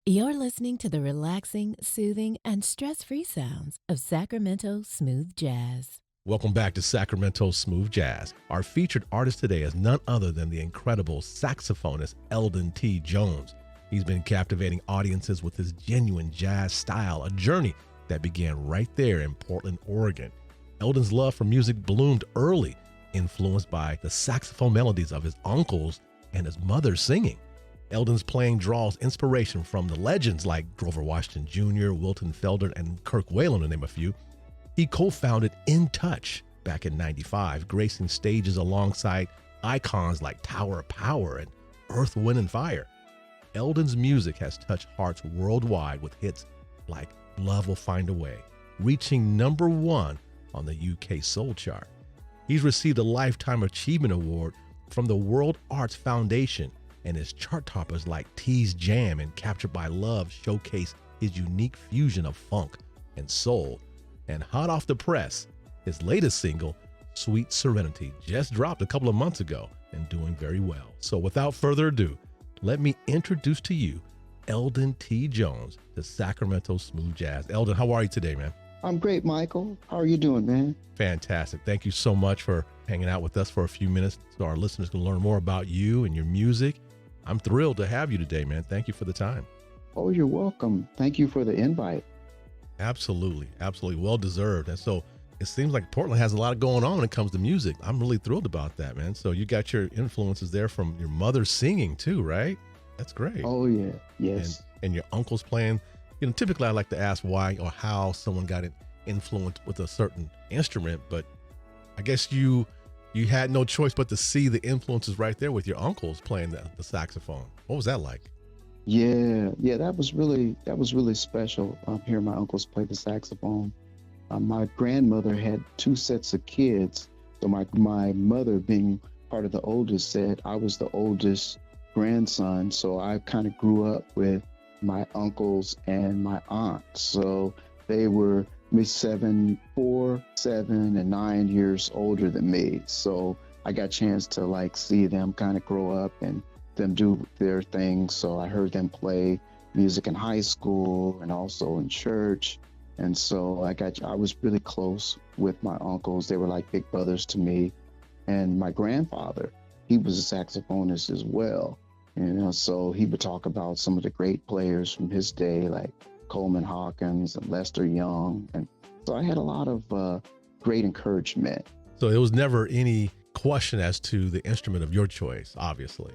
You're listening to the relaxing, soothing, and stress-free sounds of Sacramento Smooth Jazz. Welcome back to Sacramento Smooth Jazz. Our featured artist today is none other than the incredible saxophonist Eldon T Jones. He's been captivating audiences with his genuine jazz style, a journey that began right there in Portland, Oregon. Eldon's love for music bloomed early, influenced by the saxophone melodies of his uncles and his mother singing. Eldon's playing draws inspiration from the legends like Grover Washington Jr., Wilton Felder, and Kirk Whalen, to name a few. He co-founded In Touch back in '95, gracing stages alongside icons like Tower of Power and Earth, Wind, and Fire. Eldon's music has touched hearts worldwide with hits like Love Will Find a Way, reaching #1 on the UK Soul Chart. He's received a Lifetime Achievement Award from the World Arts Foundation, and his chart toppers like T's Jam and Captured by Love showcase his unique fusion of funk and soul. And hot off the press, his latest single, Sweet Serenity, just dropped a couple of months ago and doing very well. So without further ado, let me introduce to you Eldon T Jones, the Sacramento Smooth Jazz. Eldon, how are you today, man? I'm great, Michael. How are you doing, man? Fantastic. Thank you so much for hanging out with us for a few minutes so our listeners can learn more about you and your music. I'm thrilled to have you today, man. Thank you for the time. Oh, you're welcome. Thank you for the invite. Absolutely. Absolutely. Well deserved. And so it seems like Portland has a lot going on when it comes to music. I'm really thrilled about that, man. So you got your influences there from your mother singing too, right? That's great. Oh, yeah. Yes. And your uncle's playing. You know, typically I like to ask why or how someone got influenced with a certain instrument, but I guess you had no choice but to see the influences right there with your uncles playing the saxophone. What was that like? Yeah. That was really special. Hearing my uncles play the saxophone. My grandmother had 2 sets of kids. So my mother, being part of the oldest, said I was the oldest grandson. So I kind of grew up with my uncles and my aunt. So they were me 4, 7, and 9 years older than me. So I got a chance to like see them kind of grow up and them do their thing. So I heard them play music in high school and also in church. And so I was really close with my uncles. They were like big brothers to me. And my grandfather, he was a saxophonist as well. You know, so he would talk about some of the great players from his day, like Coleman Hawkins and Lester Young. And so I had a lot of great encouragement. So there was never any question as to the instrument of your choice, obviously.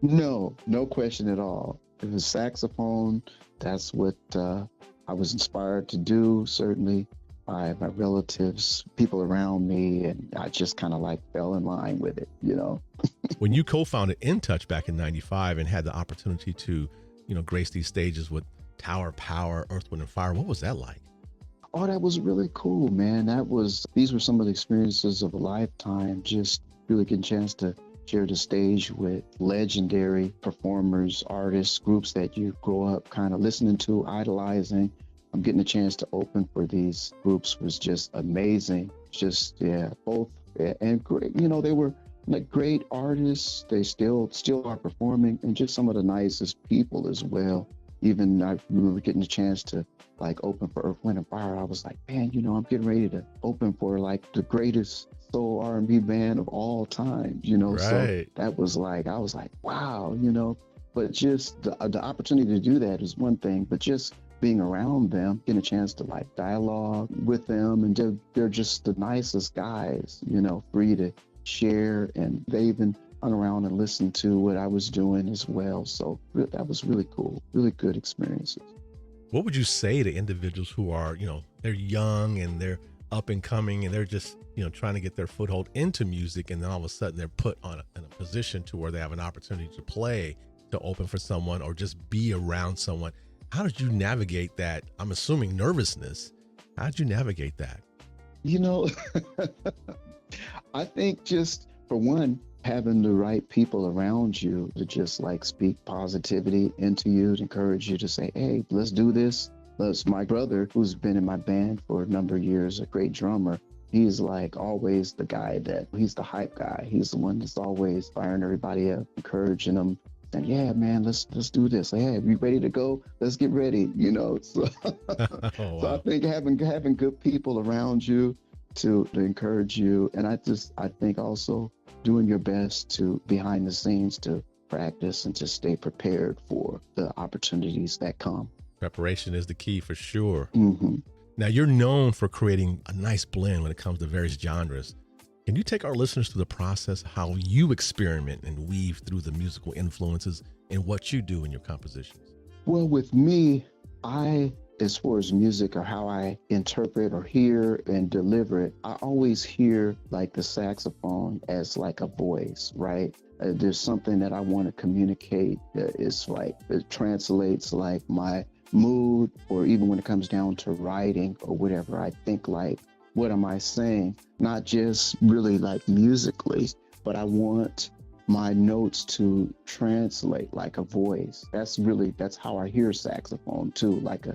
No question at all. It was saxophone. That's what I was inspired to do, certainly by my relatives, people around me, and I just kind of like fell in line with it, you know. When you co-founded In Touch back in '95 and had the opportunity to, grace these stages with Tower Power, Earth, Wind, and Fire, what was that like? Oh, that was really cool, man. These were some of the experiences of a lifetime, just really getting a chance to share the stage with legendary performers, artists, groups that you grow up kind of listening to, idolizing. I'm getting a chance to open for these groups was just amazing. Just, both, and great. They were like great artists. They still are performing, and just some of the nicest people as well. Even I remember getting a chance to like open for Earth, Wind, and Fire. I was like, man, I'm getting ready to open for like the greatest soul R&B band of all time, Right. So that was like, I was like, wow, but just the opportunity to do that is one thing, but just being around them, getting a chance to like dialogue with them, and they're just the nicest guys, free to share, and they even hung around and listened to what I was doing as well. So that was really cool, really good experiences. What would you say to individuals who are, they're young and they're up and coming and they're just, trying to get their foothold into music, and then all of a sudden they're put in a position to where they have an opportunity to play, to open for someone or just be around someone? How did you navigate that? I'm assuming nervousness. How did you navigate that? I think just for one, having the right people around you to just like speak positivity into you, to encourage you to say, hey, let's do this. My brother, who's been in my band for a number of years, a great drummer, he's like always the guy he's the hype guy. He's the one that's always firing everybody up, encouraging them, then, yeah, man, let's do this. Hey, we ready to go? Let's get ready. So Oh, so I wow. think having good people around you to encourage you, and I think also doing your best to behind the scenes to practice and to stay prepared for the opportunities that come. Preparation is the key for sure. Hmm. Now, you're known for creating a nice blend when it comes to various genres. Can you take our listeners through the process, how you experiment and weave through the musical influences in what you do in your compositions? Well, with me, as far as music or how I interpret or hear and deliver it, I always hear like the saxophone as like a voice, right? There's something that I want to communicate that is like, it translates like my mood, or even when it comes down to writing or whatever, I think like, what am I saying? Not just really like musically, but I want my notes to translate like a voice. That's how I hear saxophone too, like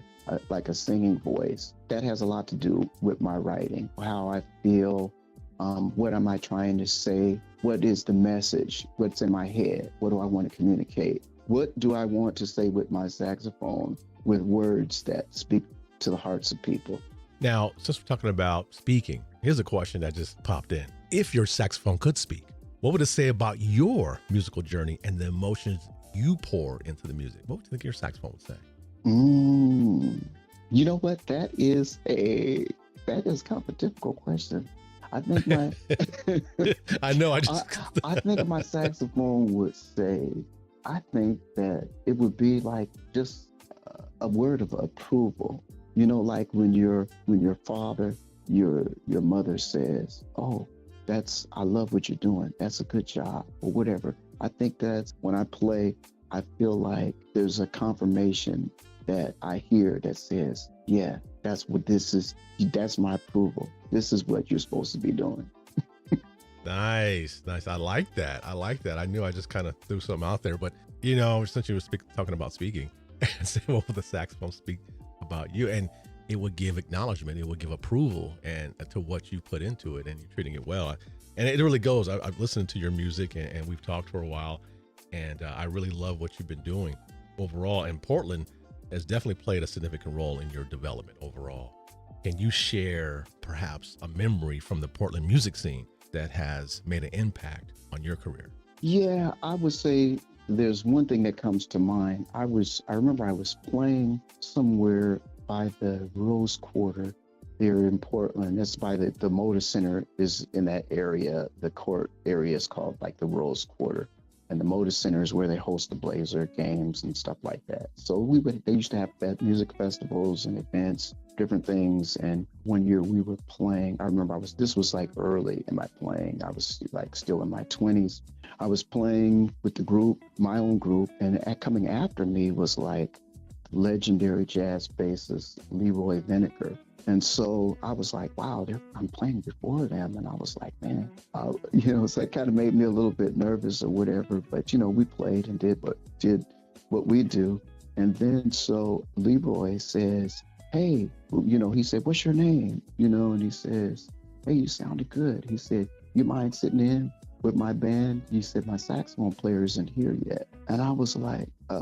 a singing voice. That has a lot to do with my writing, how I feel. What am I trying to say? What is the message? What's in my head? What do I want to communicate? What do I want to say with my saxophone with words that speak to the hearts of people? Now, since we're talking about speaking, here's a question that just popped in. If your saxophone could speak, what would it say about your musical journey and the emotions you pour into the music? What would you think your saxophone would say? You know what? That is kind of a difficult question. I think my I know. I think my saxophone would say, I think that it would be like just a word of approval. Like when your father, your mother says, "Oh, I love what you're doing. That's a good job," or whatever. I think that's when I play, I feel like there's a confirmation that I hear that says, "Yeah, that's what this is. That's my approval. This is what you're supposed to be doing." Nice. I like that. I knew I just kind of threw something out there, but since you were talking about speaking, say, what would the saxophone speak about you? And it would give acknowledgement, it would give approval and to what you put into it, and you're treating it well. And it really goes. I've listened to your music and we've talked for a while, and I really love what you've been doing overall. And Portland has definitely played a significant role in your development overall. Can you share perhaps a memory from the Portland music scene that has made an impact on your career? Yeah, I would say there's one thing that comes to mind. I remember I was playing somewhere by the Rose Quarter here in Portland. That's by the Motor Center is in that area. The court area is called like the Rose Quarter. And the Motor Center is where they host the Blazer games and stuff like that. So they used to have music festivals and events, different things. And one year we were playing, I remember this was like early in my playing. I was like still in my 20s. I was playing with the group, my own group, and coming after me was like legendary jazz bassist Leroy Vinegar. And so I was like, wow, I'm playing before them. And I was like, man, so it kind of made me a little bit nervous or whatever. But, we played and did what we do. And then so Leroy says, hey, he said, what's your name? And he says, hey, you sounded good. He said, you mind sitting in with my band? He said, my saxophone player isn't here yet. And I was like, I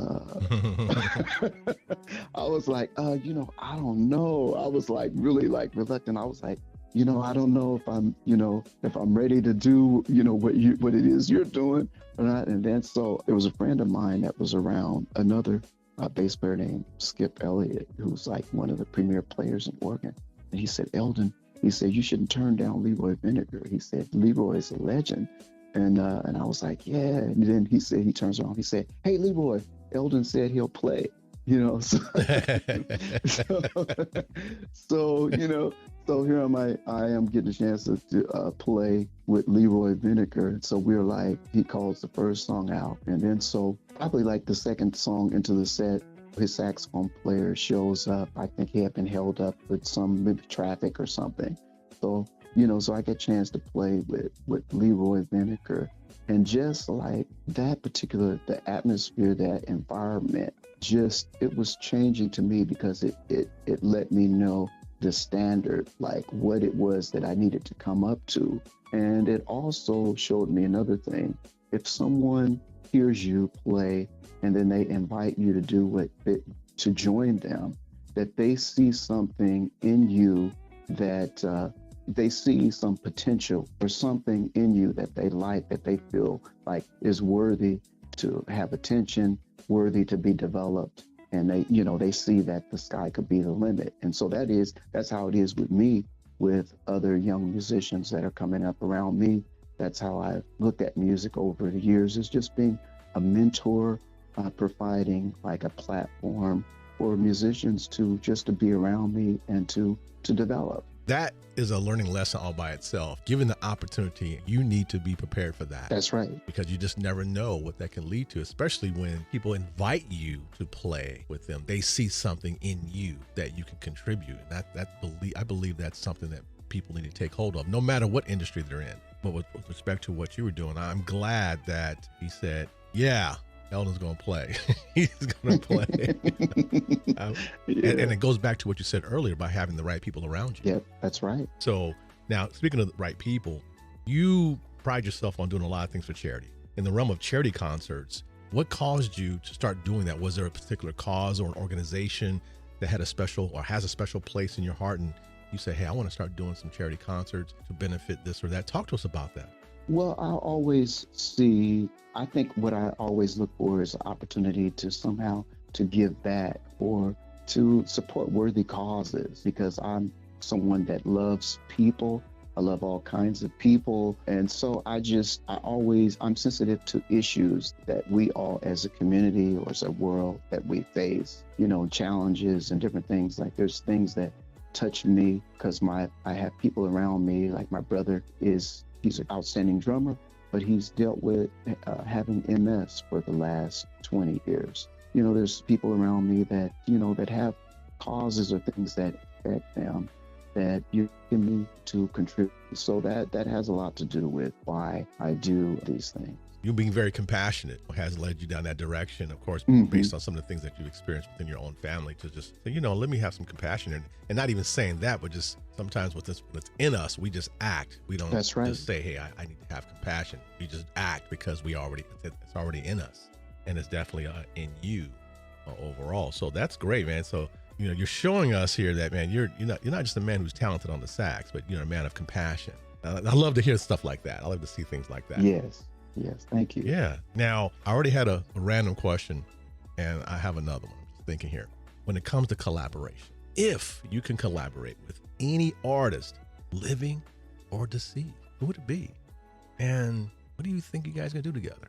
don't know. I was like really like reluctant. I was like, I don't know if I'm ready to do, what it is you're doing or not. And then so it was a friend of mine that was around, another bass player named Skip Elliott, who's like one of the premier players in Oregon. And he said, Eldon, he said, you shouldn't turn down Leroy Vinegar. He said, Leroy is a legend. And I was like, yeah. And then he turns around, he said, hey, Leroy, Eldon said he'll play, so, so here I am getting a chance to play with Leroy Vinegar. So we're like, he calls the first song out. And then so probably like the second song into the set, his saxophone player shows up. I think he had been held up with some maybe traffic or something. So, so I get a chance to play with Leroy Vinegar. And just like that particular, the atmosphere, that environment, it was changing to me because it let me know the standard, like what it was that I needed to come up to. And it also showed me another thing. If someone hears you play and then they invite you to to join them, that they see something in you, that they see some potential or something in you that they like, that they feel like is worthy to have attention, worthy to be developed. And they see that the sky could be the limit. And so that's how it is with me, with other young musicians that are coming up around me. That's how I've looked at music over the years, is just being a mentor, providing like a platform for musicians to be around me and to develop. That is a learning lesson all by itself. Given the opportunity, you need to be prepared for that. That's right. Because you just never know what that can lead to, especially when people invite you to play with them. They see something in you that you can contribute. And I believe that's something that people need to take hold of, no matter what industry they're in. But with respect to what you were doing, I'm glad that he said, yeah, Eldon's going to play. He's going to play. And it goes back to what you said earlier about having the right people around you. Yep, that's right. So now, speaking of the right people, you pride yourself on doing a lot of things for charity. In the realm of charity concerts, what caused you to start doing that? Was there a particular cause or an organization that had a special or has a special place in your heart, and you say, hey, I want to start doing some charity concerts to benefit this or that? Talk to us about that. Well, I think what I always look for is an opportunity to somehow to give back or to support worthy causes, because I'm someone that loves people. I love all kinds of people. And so I'm sensitive to issues that we all as a community or as a world that we face, challenges and different things. Like there's things that touch me because I have people around me, like my brother he's an outstanding drummer, but he's dealt with having MS for the last 20 years. There's people around me that, that have causes or things that affect them that you can me to contribute. So that has a lot to do with why I do these things. You being very compassionate has led you down that direction, of course, based on some of the things that you've experienced within your own family, to just say, let me have some compassion. And not even saying that, but just sometimes what's in us, we just act. We don't That's right. just say, hey, I need to have compassion. We just act because it's already in us. And it's definitely in you overall. So that's great, man. So, you're showing us here that, man, you're not just a man who's talented on the sax, but you're a man of compassion. I love to hear stuff like that. I love to see things like that. Yes, thank you. Yeah. Now, I already had a random question, and I have another one. I'm just thinking here. When it comes to collaboration, if you can collaborate with any artist, living or deceased, who would it be? And what do you think you guys are going to do together?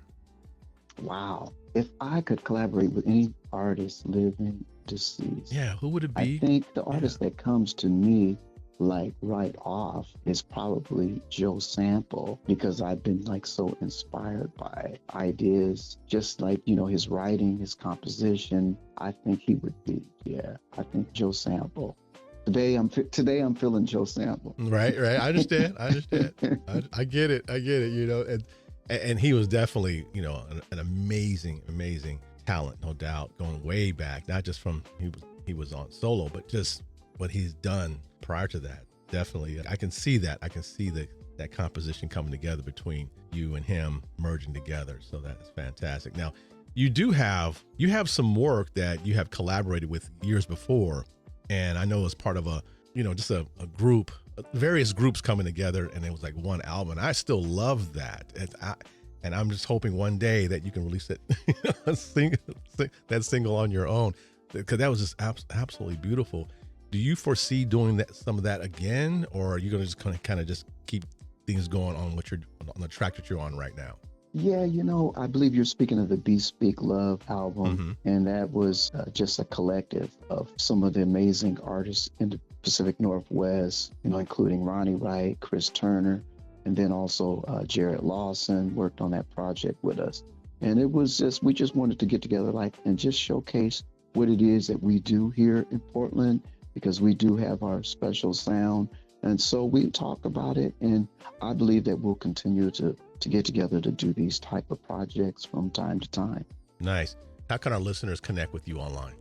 Wow. If I could collaborate with any artist, living, deceased. Yeah, who would it be? I think the artist that comes to me like right off is probably Joe Sample, because I've been like so inspired by ideas, just like, his writing, his composition. I think he would be, I think Joe Sample. Today I'm feeling Joe Sample. Right. I understand. I get it. And he was definitely, an amazing talent, no doubt, going way back, not just from he was on solo, but just what he's done prior to that. Definitely, I can see that. I can see that composition coming together between you and him, merging together. So that's fantastic. Now, you have some work that you have collaborated with years before, and I know as part of a group, various groups coming together, and it was like one album. And I still love that. And I'm just hoping one day that you can release it, that single on your own, because that was just absolutely beautiful. Do you foresee doing some of that again, or are you going to just kind of just keep things going on on the track that you're on right now? Yeah, I believe you're speaking of the Be Speak Love album, and that was just a collective of some of the amazing artists in the Pacific Northwest, including Ronnie Wright, Chris Turner, and then also Jared Lawson worked on that project with us. And it was we just wanted to get together and just showcase what it is that we do here in Portland, because we do have our special sound. And so we talk about it, and I believe that we'll continue to get together to do these type of projects from time to time. Nice. How can our listeners connect with you online?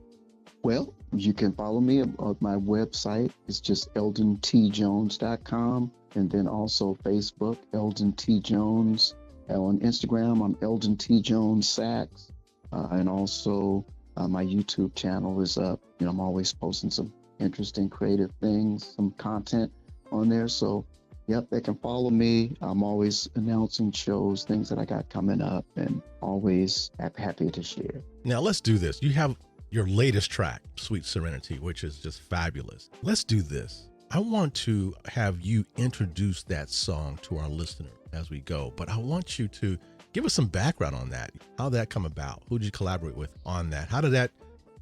Well, you can follow me on my website. It's just EldonTJones.com. And then also Facebook, Eldon T Jones. On Instagram, I'm Eldon T Jones Sax, and also my YouTube channel is up. You know, I'm always posting some interesting, creative things, some content on there. So, yep, they can follow me. I'm always announcing shows, things that I got coming up, and always happy to share. Now let's do this. You have your latest track, Sweet Serenity, which is just fabulous. Let's do this. I want to have you introduce that song to our listener as we go, but I want you to give us some background on that. How did that come about? Who did you collaborate with on that? How did that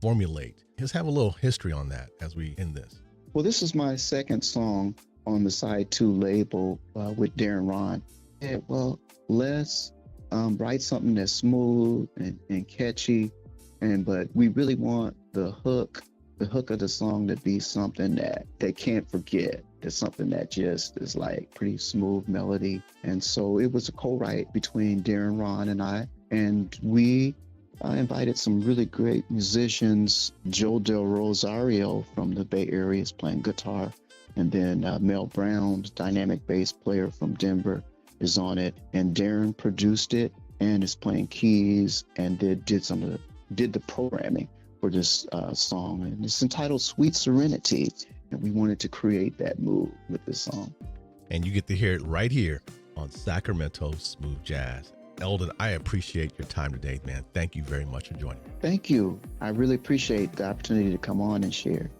formulate? Let's have a little history on that as we end this. Well, this is my second song on the Side 2 label with Darren Ron. Yeah, well, let's write something that's smooth and catchy, but we really want the hook of the song to be something that they can't forget. It's something that just is like pretty smooth melody. And so it was a co-write between Darren Ron and I, and we invited some really great musicians. Joe Del Rosario from the Bay Area is playing guitar, and then Mel Brown, dynamic bass player from Denver, is on it. And Darren produced it and is playing keys and did the programming for this song. And it's entitled Sweet Serenity. And we wanted to create that mood with this song. And you get to hear it right here on Sacramento Smooth Jazz. Eldon, I appreciate your time today, man. Thank you very much for joining me. Thank you. I really appreciate the opportunity to come on and share.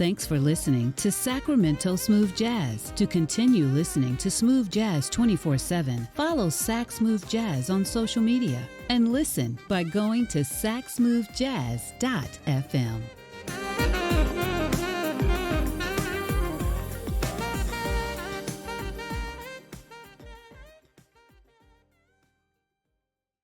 Thanks for listening to Sacramento Smooth Jazz. To continue listening to Smooth Jazz 24/7, follow Sac Smooth Jazz on social media and listen by going to sacsmoothjazz.fm.